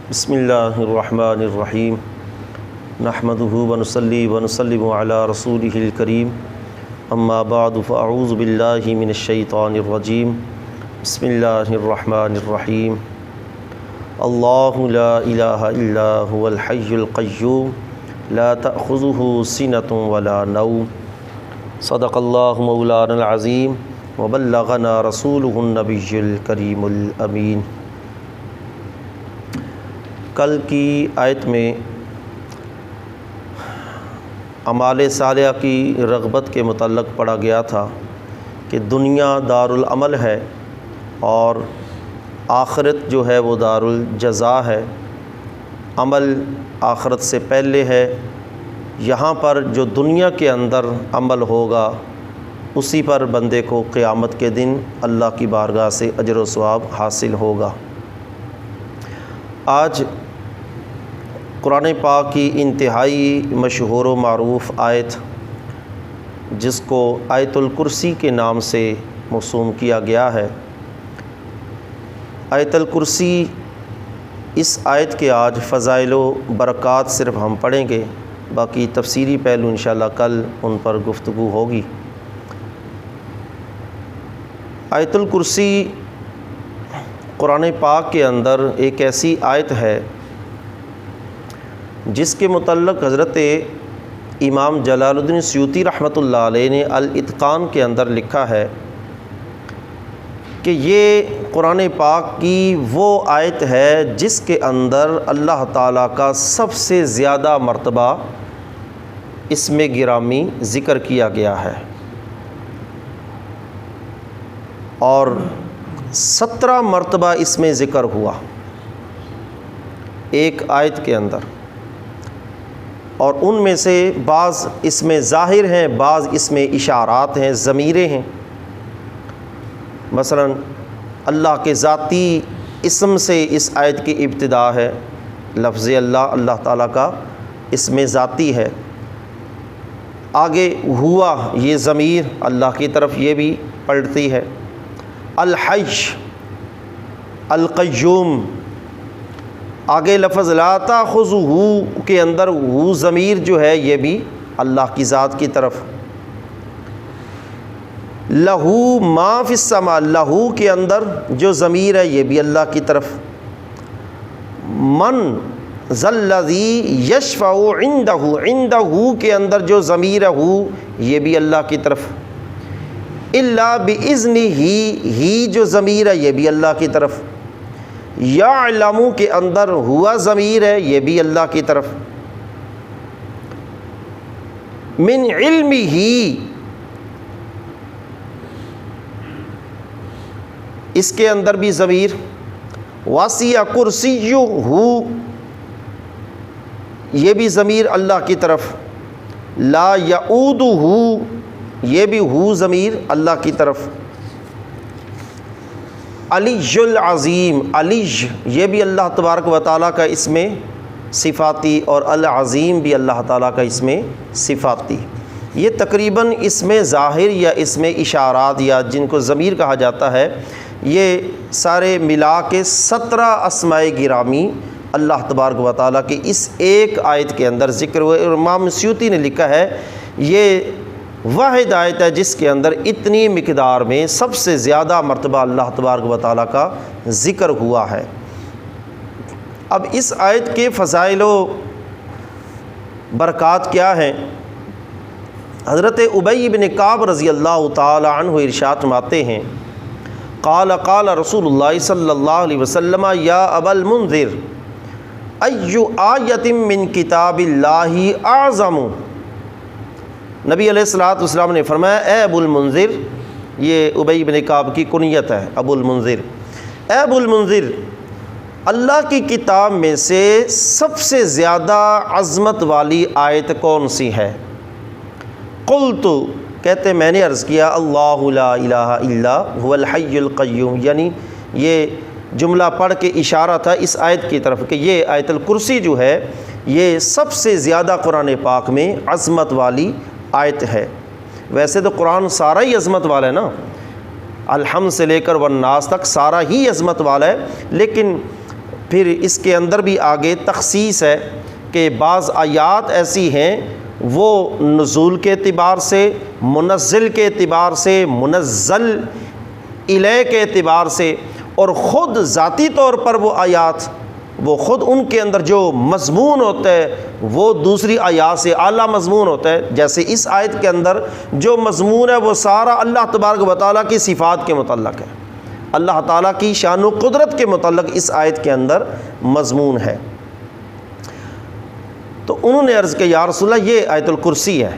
بسم اللہ الرحمن الرحیم نحمدہ ونصلی ونسلم علی رسولہ الکریم اما بعد فاعوذ باللہ من الشیطان الرجیم بسم اللہ الرحمن الرحیم اللہ لا الہ الا هو الحی القیوم لا تأخذہ سنۃ ولا نوم صدق اللہ مولانا العظیم وبلغنا رسولہ النبی الکریم الامین۔ کل کی آیت میں اعمال صالحہ کی رغبت کے متعلق پڑھا گیا تھا کہ دنیا دار العمل ہے اور آخرت جو ہے وہ دار الجزا ہے۔ عمل آخرت سے پہلے ہے، یہاں پر جو دنیا کے اندر عمل ہوگا اسی پر بندے کو قیامت کے دن اللہ کی بارگاہ سے اجر و ثواب حاصل ہوگا۔ آج قرآن پاک کی انتہائی مشہور و معروف آیت، جس کو آیت الکرسی کے نام سے موسوم کیا گیا ہے، آیت الکرسی، اس آیت کے آج فضائل و برکات صرف ہم پڑھیں گے، باقی تفسیری پہلو انشاءاللہ کل ان پر گفتگو ہوگی۔ آیت الکرسی قرآن پاک کے اندر ایک ایسی آیت ہے جس کے متعلق حضرت امام جلال الدین سیوطی رحمۃ اللہ علیہ نے الاتقان کے اندر لکھا ہے کہ یہ قرآن پاک کی وہ آیت ہے جس کے اندر اللہ تعالیٰ کا سب سے زیادہ مرتبہ اسم گرامی ذکر کیا گیا ہے، اور 17 مرتبہ اس میں ذکر ہوا ایک آیت کے اندر، اور ان میں سے بعض اس میں ظاہر ہیں، بعض اس میں اشارات ہیں، ضمیریں ہیں۔ مثلا اللہ کے ذاتی اسم سے اس آیت کی ابتدا ہے، لفظ اللہ تعالیٰ کا اسم ذاتی ہے۔ آگے ہوا، یہ ضمیر اللہ کی طرف یہ بھی پلٹتی ہے۔ الحی، القیوم، آگے لفظ لا تأخذہ کے اندر ہو ضمیر جو ہے یہ بھی اللہ کی ذات کی طرف۔ لہو ما فی السماء، لہو کے اندر جو ضمیر ہے یہ بھی اللہ کی طرف۔ من ذا الذی یشفع عندہ، عندہ کے اندر جو ضمیر ہے ہو یہ بھی اللہ کی طرف۔ الا باذنہ، ہی جو ضمیر ہے یہ بھی اللہ کی طرف۔ یعلم کے اندر ہوا ضمیر ہے یہ بھی اللہ کی طرف۔ من علمہ، اس کے اندر بھی ضمیر۔ وسع کرسیہ، یہ بھی ضمیر اللہ کی طرف۔ لا یعودہ، یہ بھی ہو ضمیر اللہ کی طرف۔ علی العظیم، علی یہ بھی اللہ تبارک و تعالیٰ کا اسم صفاتی، اور العظیم بھی اللہ تعالیٰ کا اسم صفاتی۔ یہ تقریباً اسم ظاہر یا اسم اشارات یا جن کو ضمیر کہا جاتا ہے، یہ سارے ملا کے 17 اسماء گرامی اللہ تبارک و تعالیٰ کی اس ایک آیت کے اندر ذکر ہوئے۔ اور امام سیوطی نے لکھا ہے یہ واحد آیت ہے جس کے اندر اتنی مقدار میں سب سے زیادہ مرتبہ اللہ تبارک و تعالیٰ کا ذکر ہوا ہے۔ اب اس آیت کے فضائل و برکات کیا ہیں؟ حضرت ابی بن کعب رضی اللہ تعالی عنہ ارشاد فرماتے ہیں، قال قال رسول اللہ صلی اللہ علیہ وسلم یا ابا المنذر ای آیت من کتاب اللہ اعظم۔ نبی علیہ الصلوۃ نے فرمایا، اے ابو المنذر، یہ ابی بن کعب کی کنیت ہے ابو المنذر، اے ابو المنذر، اللہ کی کتاب میں سے سب سے زیادہ عظمت والی آیت کون سی ہے؟ قلت، کہتے میں نے عرض کیا، اللہ لا الہ الا هو الحی القیوم، یعنی یہ جملہ پڑھ کے اشارہ تھا اس آیت کی طرف کہ یہ آیت الکرسی جو ہے یہ سب سے زیادہ قرآن پاک میں عظمت والی آیت ہے۔ ویسے تو قرآن سارا ہی عظمت والا ہے نا، الحمد سے لے کر والناس تک سارا ہی عظمت والا ہے، لیکن پھر اس کے اندر بھی آگے تخصیص ہے کہ بعض آیات ایسی ہیں وہ نزول کے اعتبار سے، منزل کے اعتبار سے، منزل الیہ کے اعتبار سے، اور خود ذاتی طور پر وہ آیات، وہ خود ان کے اندر جو مضمون ہوتا ہے وہ دوسری آیات سے اعلیٰ مضمون ہوتا ہے۔ جیسے اس آیت کے اندر جو مضمون ہے وہ سارا اللہ تبارک و تعالیٰ کی صفات کے متعلق ہے، اللہ تعالیٰ کی شان و قدرت کے متعلق اس آیت کے اندر مضمون ہے۔ تو انہوں نے عرض کیا یا رسول اللہ یہ آیت الکرسی ہے۔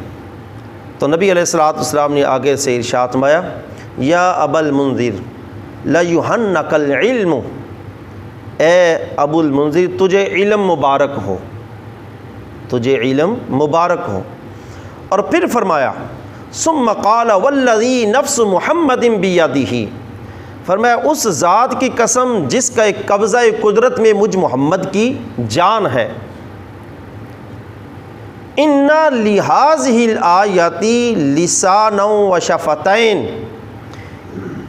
تو نبی علیہ الصلوۃ والسلام نے آگے سے ارشاد فرمایا یا ابا المنذر لیحنک العلم، اے ابو المنذر تجھے علم مبارک ہو، تجھے علم مبارک ہو۔ اور پھر فرمایا ثم قال والذی نفس محمد بیدہ، فرمایا اس ذات کی قسم جس کا ایک قبضہ قدرت میں مجھ محمد کی جان ہے، ان لہذہ الآیۃ لسانا و شفتین،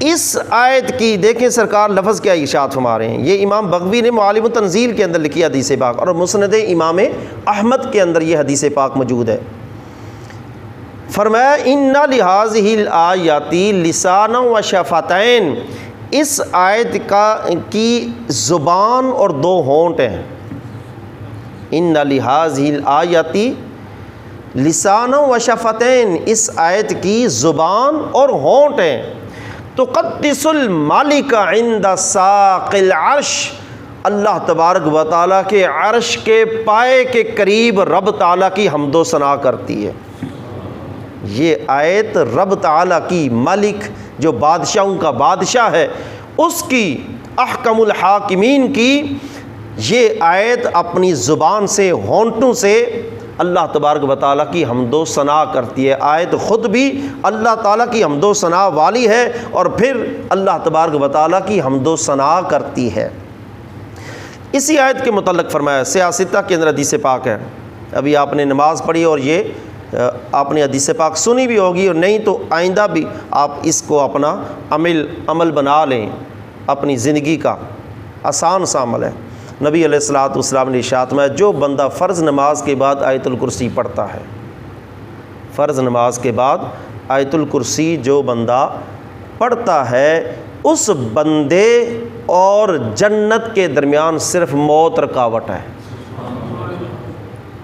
اس آیت کی دیکھیں سرکار لفظ کیا ارشاد فرما رہے ہیں، یہ امام بغوی نے معالم التنزیل کے اندر لکھی حدیث پاک، اور مسند امام احمد کے اندر یہ حدیث پاک موجود ہے۔ فرمایا ان لہذہ الآیۃ لسانا و شفتین، اس آیت کی زبان اور دو ہونٹ ہیں۔ ان لہذہ الآیۃ لسانا و شفتین، اس آیت کی زبان اور ہونٹ ہیں۔ تقدس المالک عند ساق العرش، اللہ تبارک و تعالیٰ کے عرش کے پائے کے قریب رب تعالیٰ کی حمد و ثنا کرتی ہے۔ یہ آیت رب تعالیٰ کی، مالک جو بادشاہوں کا بادشاہ ہے، اس کی، احکم الحاکمین کی یہ آیت اپنی زبان سے، ہونٹوں سے اللہ تبارک و تعالیٰ کی حمد و ثنا کرتی ہے۔ آیت خود بھی اللہ تعالیٰ کی حمد و ثنا والی ہے، اور پھر اللہ تبارک و تعالیٰ کی حمد و ثنا کرتی ہے۔ اسی آیت کے متعلق فرمایا، سیاستہ کے اندر حدیث پاک ہے، ابھی آپ نے نماز پڑھی اور یہ آپ نے حدیث پاک سنی بھی ہوگی، اور نہیں تو آئندہ بھی آپ اس کو اپنا عمل بنا لیں، اپنی زندگی کا آسان سا عمل ہے۔ نبی علیہ الصلوۃ والسلام نے ارشاد فرمایا جو بندہ فرض نماز کے بعد آیت الکرسی پڑھتا ہے، فرض نماز کے بعد آیت الکرسی جو بندہ پڑھتا ہے، اس بندے اور جنت کے درمیان صرف موت رکاوٹ ہے۔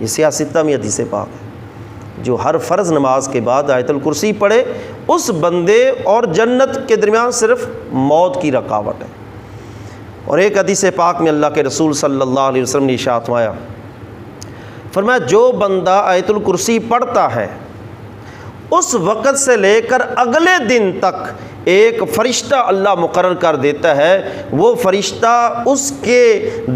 یہ سیاستہ میں حدیث پاک ہے، جو ہر فرض نماز کے بعد آیت الکرسی پڑھے اس بندے اور جنت کے درمیان صرف موت کی رکاوٹ ہے۔ اور ایک حدیث پاک میں اللہ کے رسول صلی اللہ علیہ وسلم نے ارشاد فرمایا، فرمایا جو بندہ آیت الکرسی پڑھتا ہے اس وقت سے لے کر اگلے دن تک ایک فرشتہ اللہ مقرر کر دیتا ہے، وہ فرشتہ اس کے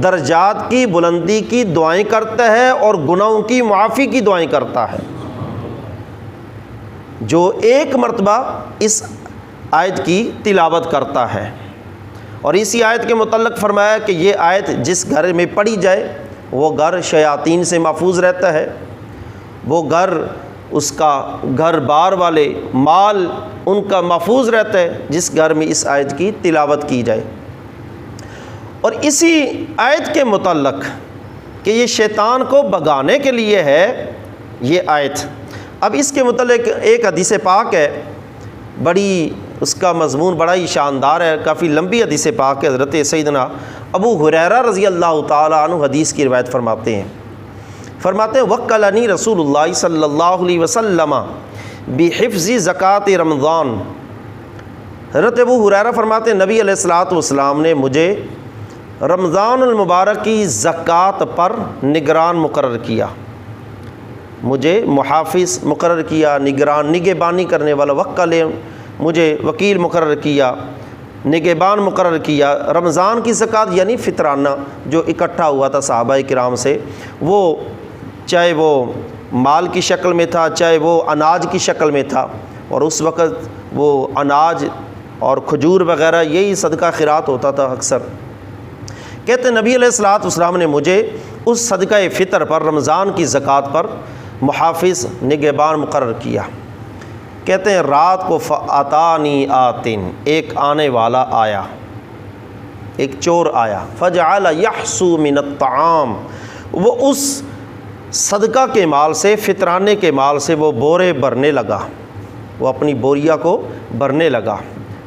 درجات کی بلندی کی دعائیں کرتا ہے اور گناہوں کی معافی کی دعائیں کرتا ہے۔ جو ایک مرتبہ اس آیت کی تلاوت کرتا ہے، اور اسی آیت کے متعلق فرمایا کہ یہ آیت جس گھر میں پڑھی جائے وہ گھر شیاطین سے محفوظ رہتا ہے، وہ گھر، اس کا گھر بار والے مال ان کا محفوظ رہتا ہے جس گھر میں اس آیت کی تلاوت کی جائے۔ اور اسی آیت کے متعلق کہ یہ شیطان کو بھگانے کے لیے ہے یہ آیت۔ اب اس کے متعلق ایک حدیث پاک ہے، بڑی اس کا مضمون بڑا ہی شاندار ہے، کافی لمبی حدیث پاک ہے۔ حضرت سیدنا ابو ہریرہ رضی اللہ تعالیٰ عنہ حدیث کی روایت فرماتے ہیں، وکلنی رسول اللہ صلی اللہ علیہ وسلم بحفظ زکوٰۃ رمضان۔ حضرت ابو ہریرہ فرماتے ہیں نبی علیہ الصلوۃ والسلام نے مجھے رمضان المبارک کی زکوٰۃ پر نگران مقرر کیا، مجھے محافظ مقرر کیا، نگران، نگہبانی کرنے والا، وکل مجھے وکیل مقرر کیا، نگہبان مقرر کیا۔ رمضان کی زکوٰۃ یعنی فطرانہ جو اکٹھا ہوا تھا صحابہ کرام سے، وہ چاہے وہ مال کی شکل میں تھا، چاہے وہ اناج کی شکل میں تھا، اور اس وقت وہ اناج اور کھجور وغیرہ یہی صدقہ خیرات ہوتا تھا اکثر۔ کہتے ہیں نبی علیہ الصلوۃ والسلام نے مجھے اس صدقہ فطر پر، رمضان کی زکوٰۃ پر محافظ، نگہبان مقرر کیا۔ کہتے ہیں رات کو فَأَتَانِي آتٍ، ایک آنے والا آیا، ایک چور آیا، فجعل یحسو من الطعام، وہ اس صدقہ کے مال سے، فطرانے کے مال سے وہ بورے بھرنے لگا، وہ اپنی بوریا کو بھرنے لگا۔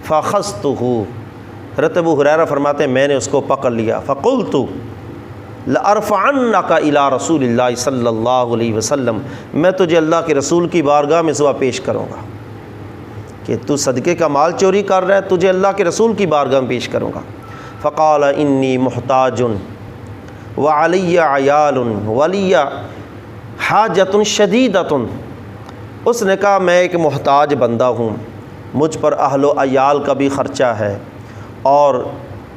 فاخذتہ، حضرت ابو ہریرہ فرماتے ہیں میں نے اس کو پکڑ لیا، فقلت لأرفعنک الی رسول اللہ صلی اللہ علیہ وسلم، میں تجھے اللہ کے رسول کی بارگاہ میں صبح پیش کروں گا کہ تو صدقے کا مال چوری کر رہا ہے، تجھے اللہ کے رسول کی بارگاہ میں پیش کروں گا۔ فقال انی محتاج وعلی عیال ولی حاجۃ شدیدۃ، اس نے کہا میں ایک محتاج بندہ ہوں، مجھ پر اہل و عیال کا بھی خرچہ ہے اور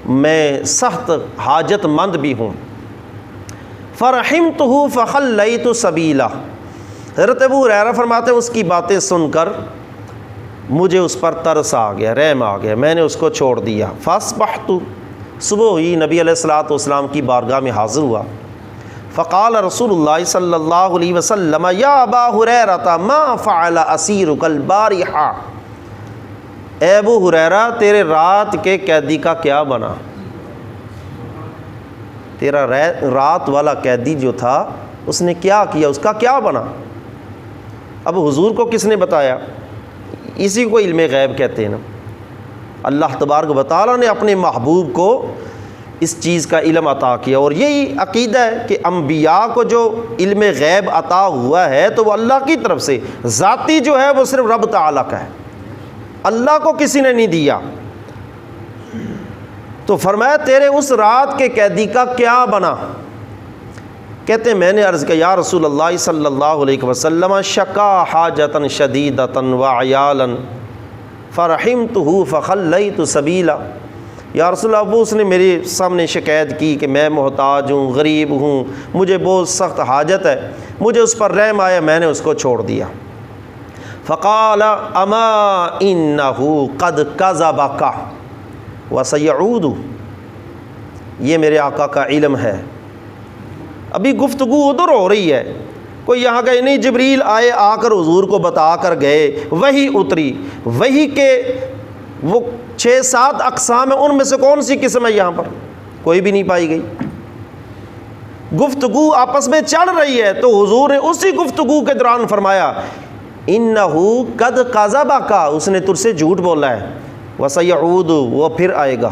میں سخت حاجت مند بھی ہوں۔ فرحمتہ فخلیت سبیلہ، حضرت ابو ہریرہ فرماتے ہیں اس کی باتیں سن کر مجھے اس پر ترس آ گیا، رحم آ گیا، میں نے اس کو چھوڑ دیا۔ فاصبحت، صبح ہوئی، نبی علیہ الصلوۃ والسلام کی بارگاہ میں حاضر ہوا۔ فقال رسول اللہ صلی اللہ علیہ وسلم یا ابا ہریرہ ما فعل اسیرک البارحہ، اے ابو ہریرہ تیرے رات کے قیدی کا کیا بنا؟ تیرا رات والا قیدی جو تھا اس نے کیا کیا، اس کا کیا بنا؟ اب حضور کو کس نے بتایا؟ اسی کو علم غیب کہتے ہیں نا، اللہ تبارک و تعالیٰ نے اپنے محبوب کو اس چیز کا علم عطا کیا، اور یہی عقیدہ ہے کہ انبیاء کو جو علم غیب عطا ہوا ہے تو وہ اللہ کی طرف سے، ذاتی جو ہے وہ صرف رب تعالیٰ کا ہے، اللہ کو کسی نے نہیں دیا۔ تو فرمایا تیرے اس رات کے قیدی کا کیا بنا؟ کہتے ہیں میں نے عرض کیا یا رسول اللہ صلی اللہ علیہ وسلم شکا حاجتا شدیدتا وعیالا فرحمتہ فخلیت سبیلا، یا رسول اللہ وہ اس نے میرے سامنے شکایت کی کہ میں محتاج ہوں، غریب ہوں، مجھے بہت سخت حاجت ہے، مجھے اس پر رحم آیا، میں نے اس کو چھوڑ دیا۔ فقال اما انہ قد کذبک وسیعود، یہ میرے آقا کا علم ہے۔ ابھی گفتگو ادھر ہو رہی ہے، کوئی یہاں گئے نہیں، جبریل آئے، آ کر حضور کو بتا کر گئے، وہی اتری، وہی کے وہ 6-7 اقسام ہیں، ان میں سے کون سی قسم ہے یہاں پر؟ کوئی بھی نہیں پائی گئی۔ گفتگو آپس میں چل رہی ہے تو حضور نے اسی گفتگو کے دوران فرمایا انہ قد کذبک، اس نے تجھ سے جھوٹ بولا ہے، وسیعود، وہ پھر آئے گا،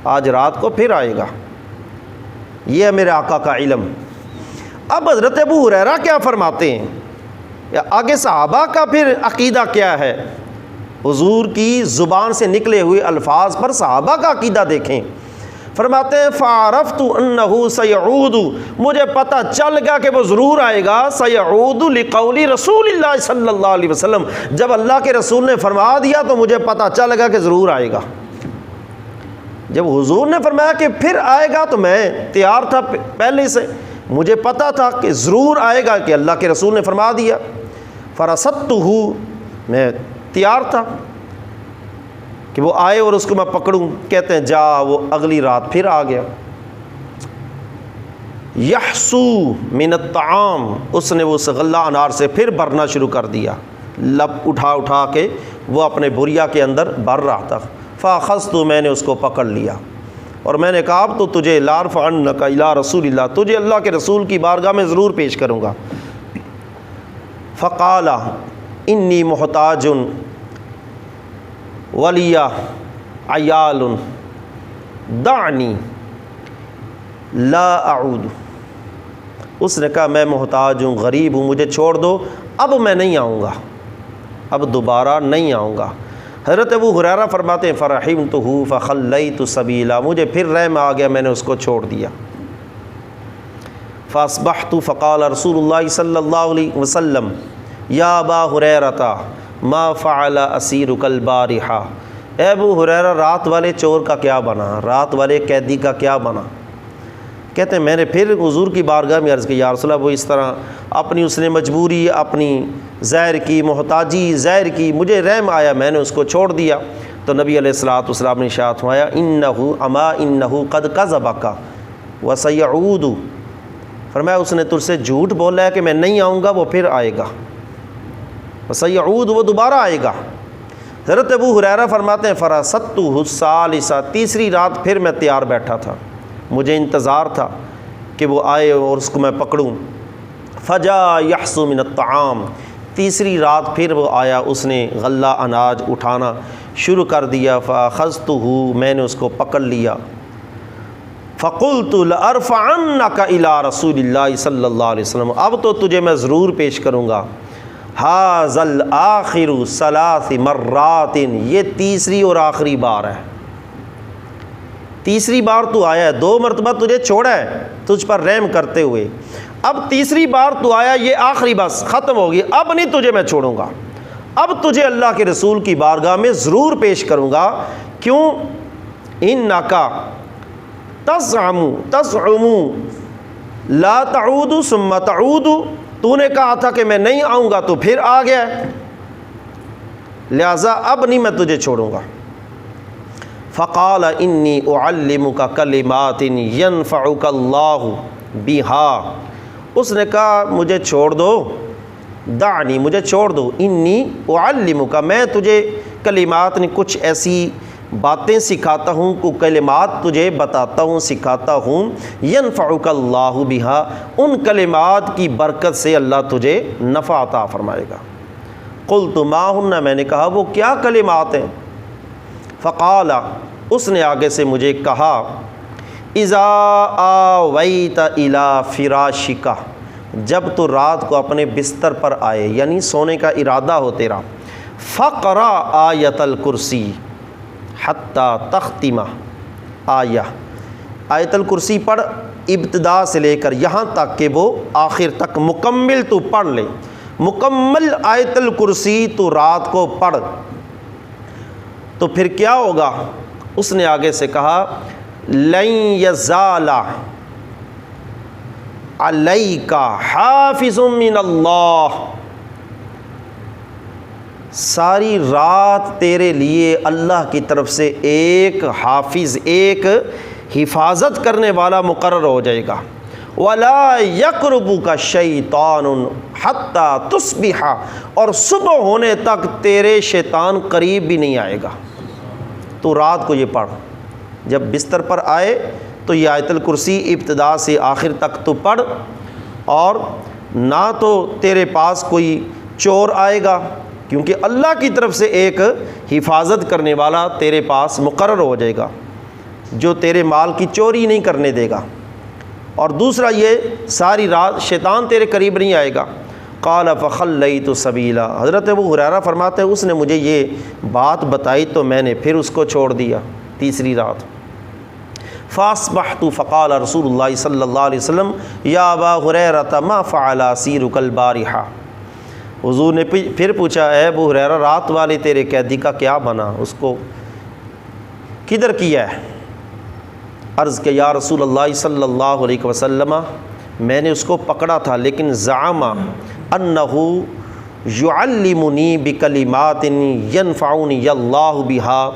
آج رات کو پھر آئے گا۔ یہ ہے میرے آقا کا علم۔ اب حضرت ابو ہریرہ کیا فرماتے ہیں، یا آگے صحابہ کا پھر عقیدہ کیا ہے؟ حضور کی زبان سے نکلے ہوئے الفاظ پر صحابہ کا عقیدہ دیکھیں۔ فرماتے ہیں فعرفت انہ سیعود، مجھے پتہ چل گیا کہ وہ ضرور آئے گا، سیعود لقول رسول اللہ صلی اللہ علیہ وسلم، جب اللہ کے رسول نے فرما دیا تو مجھے پتہ چل گیا کہ ضرور آئے گا۔ جب حضور نے فرمایا کہ پھر آئے گا تو میں تیار تھا، پہلے سے مجھے پتہ تھا کہ ضرور آئے گا، کہ اللہ کے رسول نے فرما دیا۔ فرصدتہ، میں تیار تھا کہ وہ آئے اور اس کو میں پکڑوں۔ کہتے ہیں جا، وہ اگلی رات پھر آ گیا۔ یحسو من الطعام، اس نے وہ غلہ انار سے پھر بھرنا شروع کر دیا، لب اٹھا اٹھا کے وہ اپنے بوریا کے اندر بھر رہا تھا۔ فاخذت، میں نے اس کو پکڑ لیا اور میں نے کہا اب تو تجھے لارفعنک الی رسول اللہ، تجھے اللہ کے رسول کی بارگاہ میں ضرور پیش کروں گا۔ فقال انی محتاج ولی عیال دعنی لا اعود، اس نے کہا میں محتاج ہوں، غریب ہوں، مجھے چھوڑ دو، اب میں نہیں آؤں گا، اب دوبارہ نہیں آؤں گا۔ حضرت ابو ہریرہ فرماتے ہیں فرحمتہ فخلیت سبیلا، مجھے پھر رحم آ گیا، میں نے اس کو چھوڑ دیا۔ فاصبحت فقال رسول اللہ صلی اللہ علیہ وسلم یا ابا ہریرہ ما فعل اسیرک البارحہ، اے ابو ہریرہ رات والے چور کا کیا بنا، رات والے قیدی کا کیا بنا؟ کہتے ہیں میں نے پھر حضور کی بارگاہ میں عرض کی یا رسول اللہ وہ اس طرح اپنی اس نے مجبوری اپنی ظاہر کی، محتاجی ظاہر کی، مجھے رحم آیا، میں نے اس کو چھوڑ دیا۔ تو نبی علیہ الصلوۃ والسلام نے ارشاد فرمایا اما انہ قد کذبک وسیعود، فرمایا اس نے تجھ سے جھوٹ بولا ہے کہ میں نہیں آؤں گا، وہ پھر آئے گا، وسیعود، وہ دوبارہ آئے گا۔ حضرت ابو ہریرہ فرماتے ہیں فرصدتہ الثالثہ، تیسری رات پھر میں تیار بیٹھا تھا، مجھے انتظار تھا کہ وہ آئے اور اس کو میں پکڑوں۔ فجاء یحثو من الطعام، تیسری رات پھر وہ آیا، اس نے غلہ اناج اٹھانا شروع کر دیا۔ فاخذتہ، میں نے اس کو پکڑ لیا۔ فقلت لأرفعنک الی رسول اللہ صلی اللہ علیہ وسلم، اب تو تجھے میں ضرور پیش کروں گا۔ ھذا الآخر ثلاث مرات، یہ تیسری اور آخری بار ہے۔ تیسری بار تو آیا ہے، 2 مرتبہ تجھے چھوڑا ہے تجھ پر رحم کرتے ہوئے، اب تیسری بار تو آیا، یہ آخری، بس ختم ہوگی، اب نہیں تجھے میں چھوڑوں گا، اب تجھے اللہ کے رسول کی بارگاہ میں ضرور پیش کروں گا۔ کیوں؟ انکا تزعم لا تعود ثم تعود، تو نے کہا تھا کہ میں نہیں آؤں گا تو پھر آ گیا، لہذا اب نہیں میں تجھے چھوڑوں گا۔ فقال انی اعلمک کلمات ینفعک اللہ بہا، اس نے کہا مجھے چھوڑ دو، دعنی، مجھے چھوڑ دو، انی اعلمک، میں تجھے کلمات نے کچھ ایسی باتیں سکھاتا ہوں، کو کلمات تجھے بتاتا ہوں، سکھاتا ہوں، ینفعک اللہ بہا، ان کلمات کی برکت سے اللہ تجھے نفع عطا فرمائے گا۔ قلت ما ہن، میں نے کہا وہ کیا کلمات ہیں؟ فقال، اس نے آگے سے مجھے کہا، اذا آویت الی فراشک، جب تو رات کو اپنے بستر پر آئے، یعنی سونے کا ارادہ ہو تیرا، فقرأ آیت الکرسی حتی تختمہ، آیت الکرسی پڑھ، ابتدا سے لے کر یہاں تک کہ وہ آخر تک مکمل تو پڑھ لے، مکمل آیت الکرسی تو رات کو پڑھ، تو پھر کیا ہوگا؟ اس نے آگے سے کہا، لن یزال علیک حافظ من اللہ، ساری رات تیرے لیے اللہ کی طرف سے ایک حافظ، ایک حفاظت کرنے والا مقرر ہو جائے گا۔ وَلَا يَقْرُبُكَ شَيْطَانٌ حَتَّى تُصْبِحَ، اور صبح ہونے تک تیرے شیطان قریب بھی نہیں آئے گا۔ تو رات کو یہ پڑھ، جب بستر پر آئے تو یہ آیت الکرسی ابتدا سے آخر تک تو پڑھ، اور نہ تو تیرے پاس کوئی چور آئے گا، کیونکہ اللہ کی طرف سے ایک حفاظت کرنے والا تیرے پاس مقرر ہو جائے گا جو تیرے مال کی چوری نہیں کرنے دے گا، اور دوسرا یہ ساری رات شیطان تیرے قریب نہیں آئے گا۔ قال فخلیت سبیلا، حضرت ابو ہریرہ فرماتے ہیں اس نے مجھے یہ بات بتائی تو میں نے پھر اس کو چھوڑ دیا تیسری رات۔ فاصبحت، فقال رسول اللہ صلی اللہ علیہ وسلم، یا ابا ہریرہ ما فعل اسیرک البارحہ، حضور نے پھر پوچھا، اے ابو ہریرہ رات والے تیرے قیدی کا کیا بنا، اس کو کدھر کیا ہے؟ عرض کہ یا رسول اللہ صلی اللہ علیہ وسلم، میں نے اس کو پکڑا تھا، لیکن زعم انہ یعلمنی بکلمات ینفعنی اللہ بہا،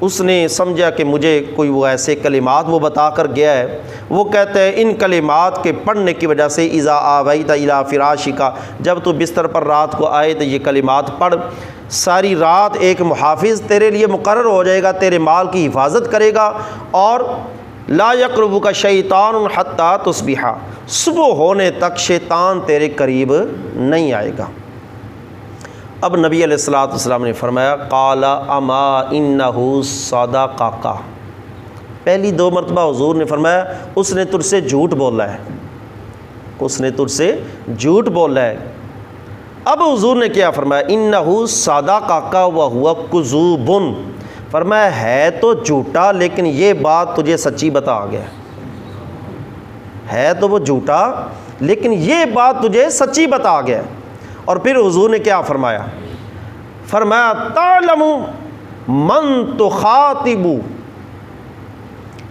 اس نے سمجھا کہ مجھے کوئی وہ ایسے کلمات وہ بتا کر گیا ہے، وہ کہتے ہیں ان کلمات کے پڑھنے کی وجہ سے، اذا آویت الی فراشک، جب تو بستر پر رات کو آئے تو یہ کلمات پڑھ، ساری رات ایک محافظ تیرے لیے مقرر ہو جائے گا، تیرے مال کی حفاظت کرے گا، اور لا یقربک شیطان حتی تصبح، صبح ہونے تک شیطان تیرے قریب نہیں آئے گا۔ اب نبی علیہ الصلوۃ والسلام نے فرمایا، قال اما انہ صدقک، پہلی 2 مرتبہ حضور نے فرمایا اس نے تجھ سے جھوٹ بولا ہے، اس نے تجھ سے جھوٹ بولا ہے۔ اب حضور نے کیا فرمایا، انہ صدقک وہو کذوب، فرمایا ہے تو جھوٹا لیکن یہ بات تجھے سچی بتا گیا، ہے تو وہ جھوٹا لیکن یہ بات تجھے سچی بتا گیا۔ اور پھر حضور نے کیا فرمایا، فرمایا تعلم من تخاطب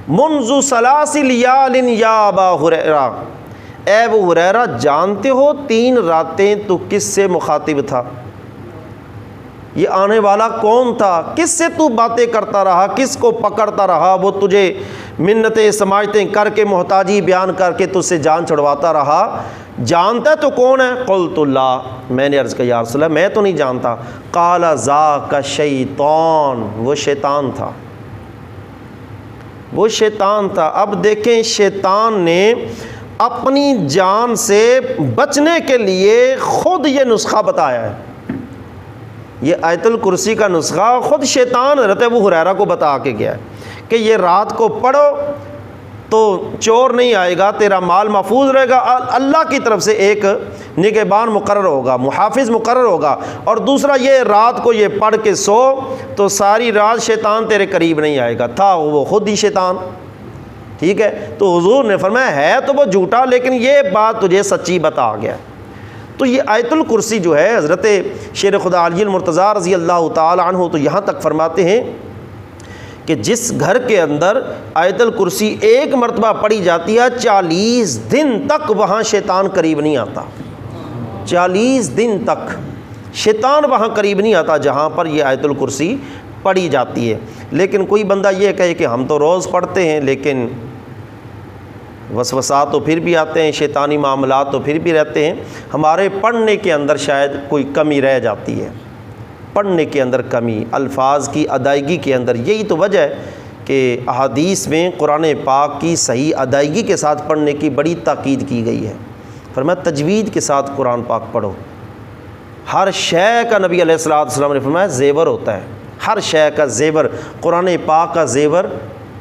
منذ 3 لیال یا ابا ہریرہ، اے ابو ہریرہ جانتے ہو 3 راتیں تو کس سے مخاطب تھا، یہ آنے والا کون تھا، کس سے تو باتیں کرتا رہا، کس کو پکڑتا رہا، وہ تجھے منتیں سماجتیں کر کے محتاجی بیان کر کے تجھ سے جان چھڑواتا رہا، جانتا ہے تو کون ہے؟ قلت اللہ، میں نے عرض کیا یا رسول اللہ میں تو نہیں جانتا۔ قال ذاک شیطان، وہ شیطان تھا، وہ شیطان تھا۔ اب دیکھیں شیطان نے اپنی جان سے بچنے کے لیے خود یہ نسخہ بتایا ہے۔ یہ آیت الکرسی کا نسخہ خود شیطان حضرت ابو ہریرہ کو بتا کے گیا ہے کہ یہ رات کو پڑھو تو چور نہیں آئے گا، تیرا مال محفوظ رہے گا، اللہ کی طرف سے ایک نگہبان مقرر ہوگا، محافظ مقرر ہوگا، اور دوسرا یہ رات کو یہ پڑھ کے سو تو ساری رات شیطان تیرے قریب نہیں آئے گا۔ تھا وہ خود ہی شیطان، ٹھیک ہے۔ تو حضور نے فرمایا ہے تو وہ جھوٹا، لیکن یہ بات تجھے سچی بتا گیا۔ تو یہ آیت الکرسی جو ہے، حضرت شیر خدا علی المرتضیٰ رضی اللہ تعالی عنہ تو یہاں تک فرماتے ہیں کہ جس گھر کے اندر آیت الکرسی ایک مرتبہ پڑھی جاتی ہے 40 دن تک وہاں شیطان قریب نہیں آتا۔ 40 دن تک شیطان وہاں قریب نہیں آتا جہاں پر یہ آیت الکرسی پڑھی جاتی ہے۔ لیکن کوئی بندہ یہ کہے کہ ہم تو روز پڑھتے ہیں لیکن وسوسات تو پھر بھی آتے ہیں، شیطانی معاملات تو پھر بھی رہتے ہیں، ہمارے پڑھنے کے اندر شاید کوئی کمی رہ جاتی ہے، پڑھنے کے اندر کمی، الفاظ کی ادائیگی کے اندر۔ یہی تو وجہ ہے کہ احادیث میں قرآن پاک کی صحیح ادائیگی کے ساتھ پڑھنے کی بڑی تاکید کی گئی ہے۔ فرمایا تجوید کے ساتھ قرآن پاک پڑھو۔ ہر شے کا نبی علیہ الصلوۃ والسلام نے فرمایا زیور ہوتا ہے، ہر شے کا زیور، قرآن پاک کا زیور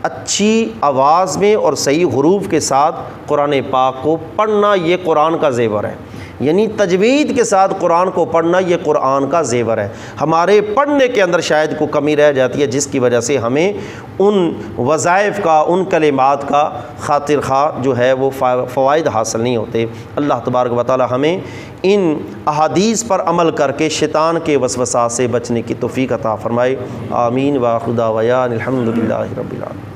اچھی آواز میں اور صحیح حروف کے ساتھ قرآن پاک کو پڑھنا، یہ قرآن کا زیور ہے۔ یعنی تجوید کے ساتھ قرآن کو پڑھنا یہ قرآن کا زیور ہے۔ ہمارے پڑھنے کے اندر شاید کوئی کمی رہ جاتی ہے جس کی وجہ سے ہمیں ان وظائف کا، ان کلمات کا خاطر خواہ جو ہے وہ فوائد حاصل نہیں ہوتے۔ اللہ تبارک و تعالی ہمیں ان احادیث پر عمل کر کے شیطان کے وسوسات سے بچنے کی توفیق عطا فرمائے۔ آمین۔ وآخر دعوانا الحمدللہ رب العالمین۔